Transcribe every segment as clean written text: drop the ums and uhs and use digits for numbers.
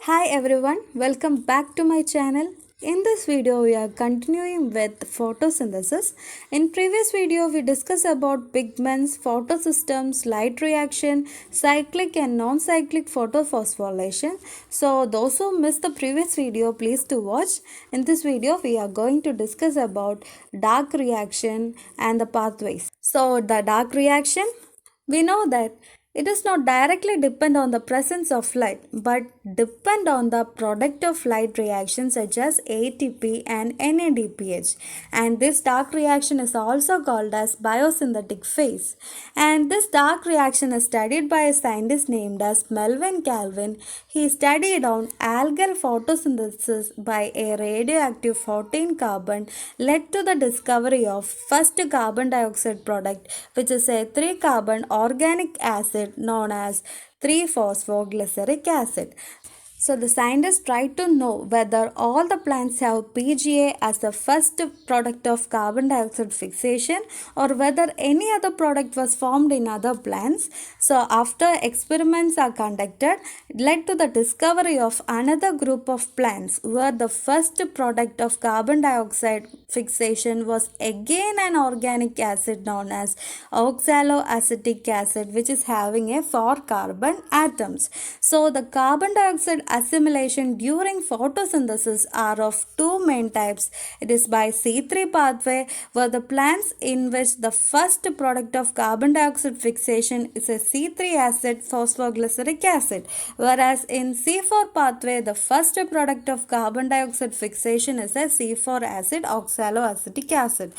Hi everyone, welcome back to my channel. In this video we are continuing with photosynthesis. In previous video we discussed about pigments, photosystems, light reaction, cyclic and non-cyclic photophosphorylation. So those who missed the previous video please to watch. In this video we are going to discuss about dark reaction and the pathways. So the dark reaction, we know that it does not directly depend on the presence of light but depend on the product of light reactions such as ATP and NADPH, and this dark reaction is also called as biosynthetic phase. And this dark reaction is studied by a scientist named as Melvin Calvin. He studied on algal photosynthesis by a radioactive 14 carbon led to the discovery of first carbon dioxide product, which is a 3 carbon organic acid known as 3-phosphoglyceric acid. So the scientists tried to know whether all the plants have PGA as the first product of carbon dioxide fixation or whether any other product was formed in other plants. So after experiments are conducted, it led to the discovery of another group of plants where the first product of carbon dioxide fixation was again an organic acid known as oxaloacetic acid, which is having a 4 carbon atoms. So the carbon dioxide assimilation during photosynthesis are of two main types. It is by C3 pathway, where the plants in which the first product of carbon dioxide fixation is a C3 acid phosphoglyceric acid, whereas in C4 pathway the first product of carbon dioxide fixation is a C4 acid oxaloacetic acid,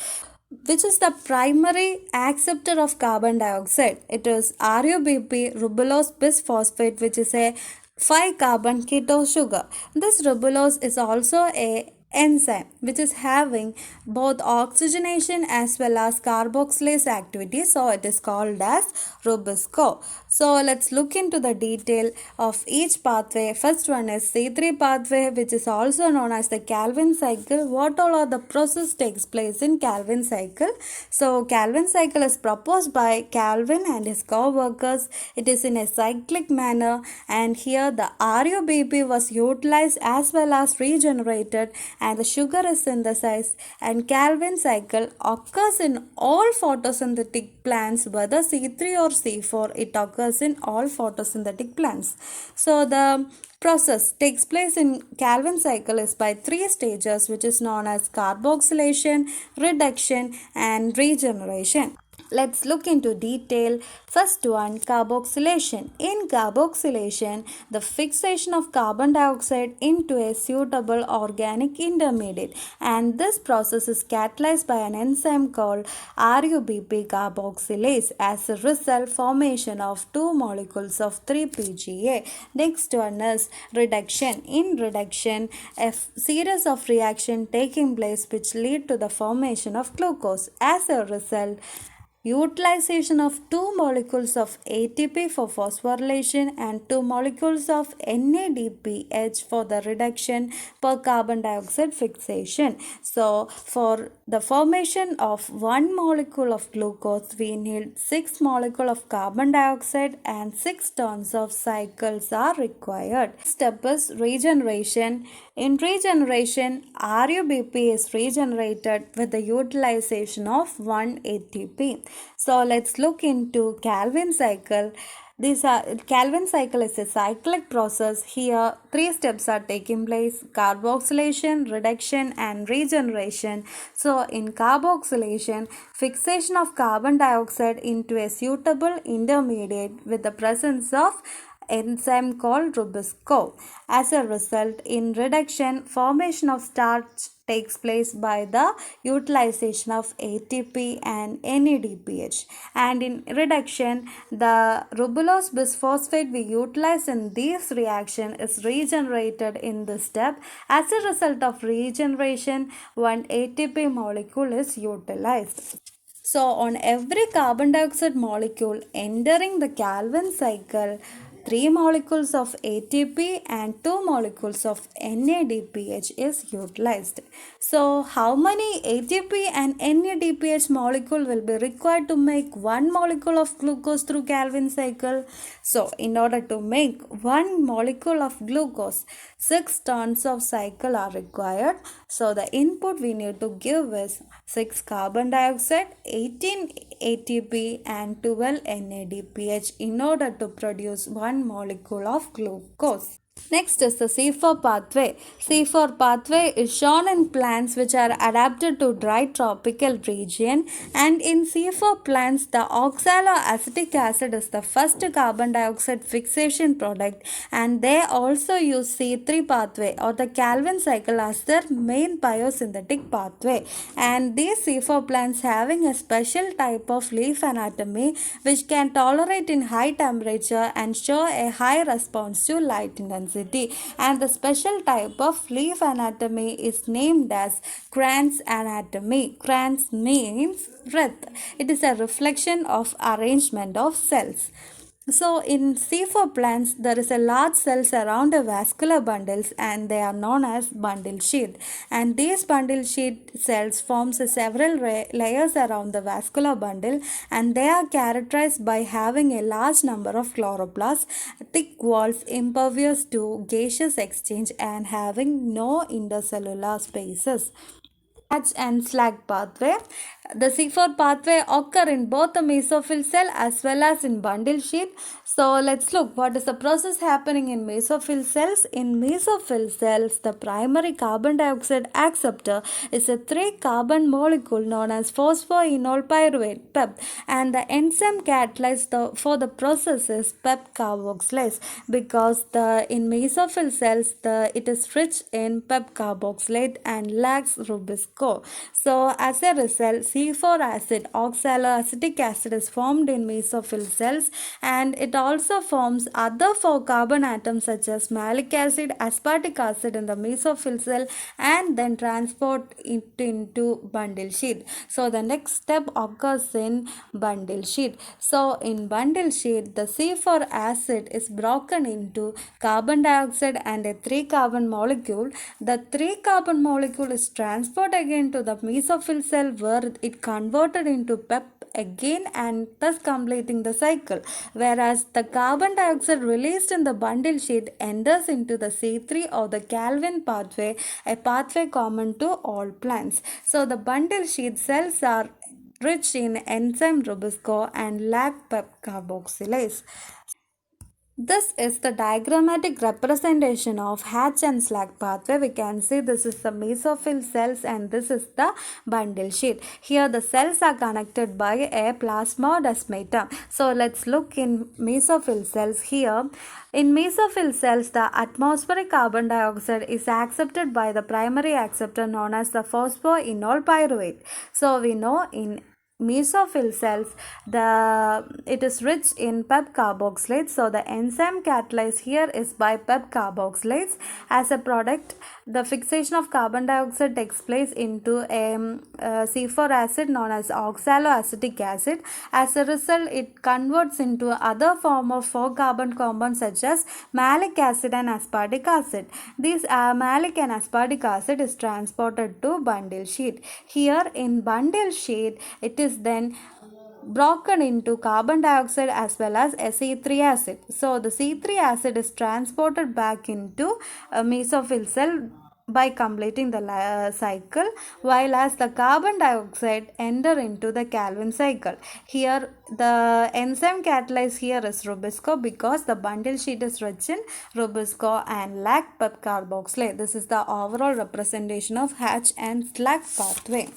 which is the primary acceptor of carbon dioxide. It is RUBP, ribulose bisphosphate, which is a 5 carbon keto sugar. This ribulose is also a enzyme which is having both oxygenation as well as carboxylase activity, so it is called as rubisco. So let's look into the detail of each pathway. First one is C3 pathway, which is also known as the Calvin cycle. What all are the process takes place in Calvin cycle? So Calvin cycle is proposed by Calvin and his co-workers. It is in a cyclic manner, and here the RUBP was utilized as well as regenerated and the sugar is synthesized, and Calvin cycle occurs in all photosynthetic plants, whether C3 or C4. It occurs in all photosynthetic plants. So the process takes place in Calvin cycle is by three stages, which is known as carboxylation, reduction and regeneration. Let's look into detail. First one, carboxylation. In carboxylation, the fixation of carbon dioxide into a suitable organic intermediate, and this process is catalyzed by an enzyme called RUBP carboxylase. As a result, formation of two molecules of 3-PGA. Next one is reduction. In reduction, a series of reactions taking place which lead to the formation of glucose. As a result, utilization of two molecules of ATP for phosphorylation and two molecules of NADPH for the reduction per carbon dioxide fixation. So for the formation of one molecule of glucose, we need 6 molecules of carbon dioxide and 6 turns of cycles are required. Step is regeneration. In regeneration, RUBP is regenerated with the utilization of 1 ATP. So let's look into Calvin cycle. Calvin cycle is a cyclic process. Here, three steps are taking place: carboxylation, reduction, and regeneration. So, in carboxylation, fixation of carbon dioxide into a suitable intermediate with the presence of enzyme called rubisco. As a result, in reduction, formation of starch takes place by the utilization of ATP and NADPH. And in reduction, the ribulose bisphosphate we utilize in this reaction is regenerated in this step. As a result of regeneration, one ATP molecule is utilized. So on every carbon dioxide molecule entering the Calvin cycle, 3 molecules of ATP and 2 molecules of NADPH is utilized. So how many ATP and NADPH molecule will be required to make 1 molecule of glucose through Calvin cycle? So in order to make 1 molecule of glucose, 6 turns of cycle are required. So the input we need to give is 6 carbon dioxide, 18 ATP and 12 NADPH in order to produce 1 molecule of glucose. Next is the C4 pathway. C4 pathway is shown in plants which are adapted to dry tropical region, and in C4 plants the oxaloacetic acid is the first carbon dioxide fixation product, and they also use C3 pathway or the Calvin cycle as their main biosynthetic pathway. And these C4 plants having a special type of leaf anatomy which can tolerate in high temperature and show a high response to light intensity. And the special type of leaf anatomy is named as Kranz anatomy. Kranz means wreath. It is a reflection of arrangement of cells. So in C4 plants, there is a large cells around the vascular bundles and they are known as bundle sheath. And these bundle sheath cells forms several layers around the vascular bundle, and they are characterized by having a large number of chloroplasts, thick walls impervious to gaseous exchange, and having no intercellular spaces. Hatch and slag pathway. The C4 pathway occur in both the mesophyll cell as well as in bundle sheath. So let's look what is the process happening in mesophyll cells. In mesophyll cells, the primary carbon dioxide acceptor is a 3-carbon molecule known as phosphoenol pyruvate (PEP), and the enzyme catalyzed for the process is PEP carboxylase, because in mesophyll cells it is rich in PEP carboxylate and lacks rubisco. So as a result, C4 acid, oxaloacetic acid, is formed in mesophyll cells, and it also forms other 4 carbon atoms such as malic acid, aspartic acid in the mesophyll cell, and then transport it into bundle sheath. So the next step occurs in bundle sheath. So in bundle sheath, the C4 acid is broken into carbon dioxide and a 3-carbon molecule. The 3-carbon molecule is transported again to the mesophyll cell where it converted into PEP again, and thus completing the cycle, whereas the carbon dioxide released in the bundle sheath enters into the C3 or the Calvin pathway, a pathway common to all plants. So the bundle sheath cells are rich in enzyme rubisco and lack PEP carboxylase. This is the diagrammatic representation of Hatch and slag pathway. We can see this is the mesophyll cells and this is the bundle sheath. Here the cells are connected by a plasmodesmata. So let's look in mesophyll cells here. In mesophyll cells, the atmospheric carbon dioxide is accepted by the primary acceptor known as the phosphoenol pyruvate. So we know in mesophyll cells it is rich in PEP carboxylates, so the enzyme catalyzed here is by PEP carboxylates. As a product, the fixation of carbon dioxide takes place into a C4 acid known as oxaloacetic acid. As a result, it converts into other form of 4 carbon compounds such as malic acid and aspartic acid. This malic and aspartic acid is transported to bundle sheath. Here in bundle sheath, it is then broken into carbon dioxide as well as C3 acid. So the C3 acid is transported back into a mesophyll cell by completing the cycle, while as the carbon dioxide enter into the Calvin cycle. Here the enzyme catalyzed here is rubisco because the bundle sheet is rich in rubisco and lack PEP carboxylate. This is the overall representation of Hatch and slag pathway.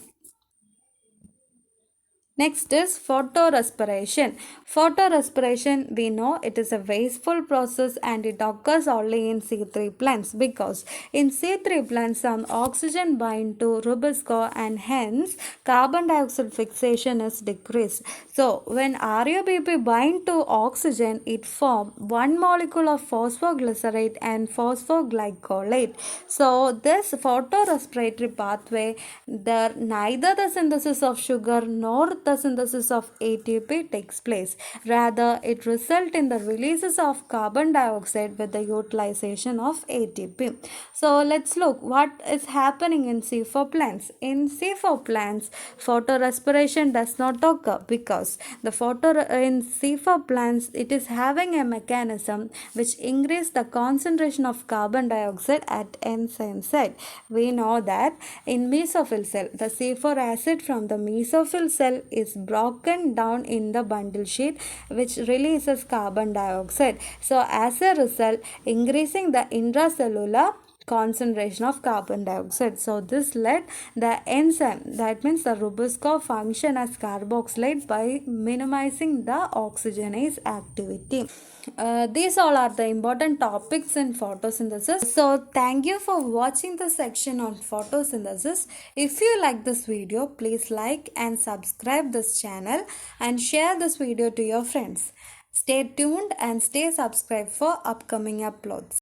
Next is photorespiration. Photorespiration, we know it is a wasteful process and it occurs only in C3 plants, because in C3 plants some oxygen bind to rubisco and hence carbon dioxide fixation is decreased. So when RUBP bind to oxygen, it forms one molecule of phosphoglycerate and phosphoglycolate. So this photorespiratory pathway, neither the synthesis of sugar nor the photosynthesis of ATP takes place. Rather, it results in the releases of carbon dioxide with the utilization of ATP. So let's look what is happening in C4 plants. In C4 plants, photorespiration does not occur because the photo in C4 plants it is having a mechanism which increase the concentration of carbon dioxide at enzyme site. We know that in mesophyll cell, the C4 acid from the mesophyll cell is broken down in the bundle sheet which releases carbon dioxide. So as a result, increasing the intracellular concentration of carbon dioxide. So this led the enzyme, that means the Rubisco, function as carboxylate by minimizing the oxygenase activity. These all are the important topics in photosynthesis. So thank you for watching the section on photosynthesis. If you like this video, please like and subscribe this channel and share this video to your friends. Stay tuned and stay subscribed for upcoming uploads.